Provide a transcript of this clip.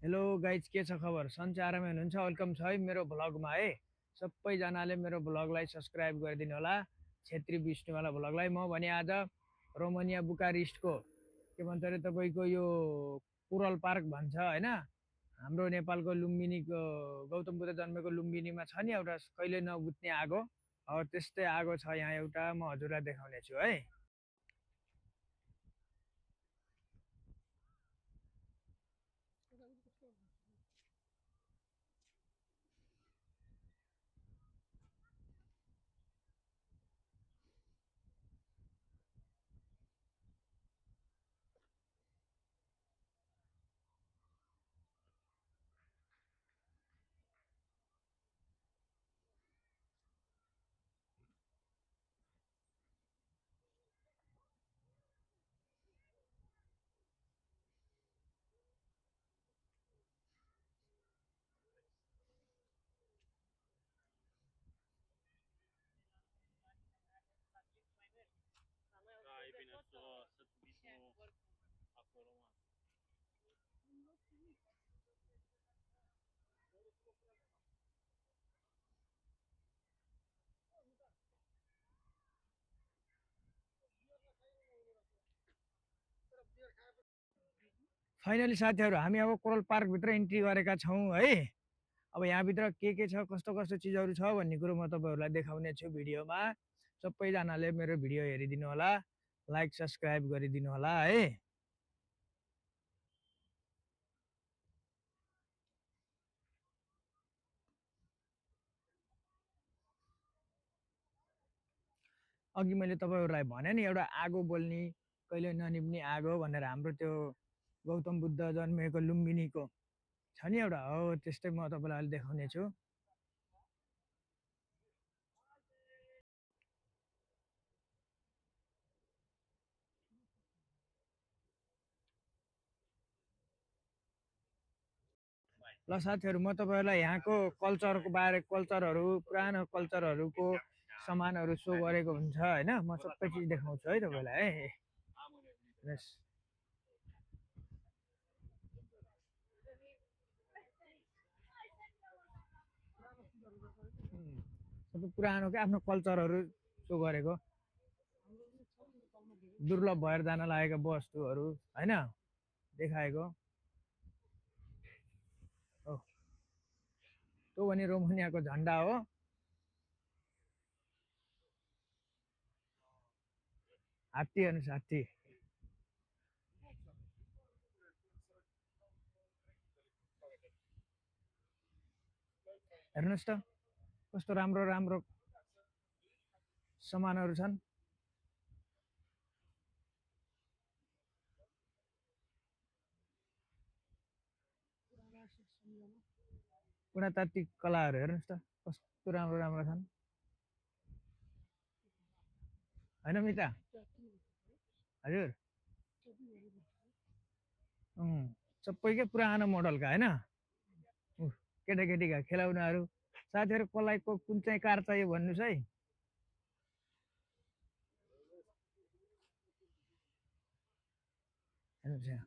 Hello guys, के छ खबर? सन्चै आरामै हुनुहुन्छ? वेलकम छ है मेरो भ्लगमा है। सबैजनाले मेरो भ्लगलाई सब्सक्राइब गरिदिनु होला, छेत्री विष्णुवाला भ्लगलाई। म भने आज रोमानिया बुकारेस्टको के भन्छ अरे तपाईँको यो पुरल पार्क भन्छ होइन, हाम्रो नेपालको लुम्बिनीको गौतम बुद्ध जन्मेको लुम्बिनीमा छ नि एउटा कहिले नबुझ्ने आगो, अब त्यस्तै आगो छ यहाँ एउटा। म हजुरलाई देखाउने छु है। फाइनली साथीहरू, हामी अब कोरल पार्कभित्र इन्ट्री गरेका छौँ है। अब यहाँभित्र के छ, कस्तो कस्तो चिजहरू छ भन्ने कुरो म तपाईँहरूलाई देखाउने छु भिडियोमा। सबैजनाले मेरो भिडियो हेरिदिनु होला, लाइक सब्सक्राइब गरिदिनु होला है। अघि मैले तपाईँहरूलाई भने नि एउटा आगो बोल्ने, कहिले ननिप्ने आगो भनेर, हाम्रो त्यो गौतम बुद्ध जन्मेको लुम्बिनीको छ नि एउटा, हो त्यस्तै म तपाईँलाई अहिले देखाउने छु। ल साथीहरू, म तपाईँहरूलाई यहाँको कल्चरको बारे, कल्चरहरू, पुरानो कल्चरहरूको सामानहरू सो गरेको हुन्छ होइन। म सबै चिज देखाउँछु है तपाईँलाई है। यस, सबै पुरानो क्या आफ्नो कल्चरहरू सो गरेको, दुर्लभ भएर जान लागेका वस्तुहरू होइन देखाएको हो। त्यो भने रोमानियाको झन्डा हो। हात्ती हेर्नुहोस्, हात्ती। हेर्नुहोस् त कस्तो राम्रो राम्रो सामानहरू छन्। पुरातात्विक कलाहरू हेर्नुहोस् त कस्तो राम्रो राम्रो छन् होइन मिता? हजुर, सबै के पुरानो मोडलका होइन। केटाकेटीका खेलाउनाहरू। साथीहरू, कसलाई कुन चाहिँ कार चाहियो भन्नुहोस् है। हेर्नुहोस् यहाँ,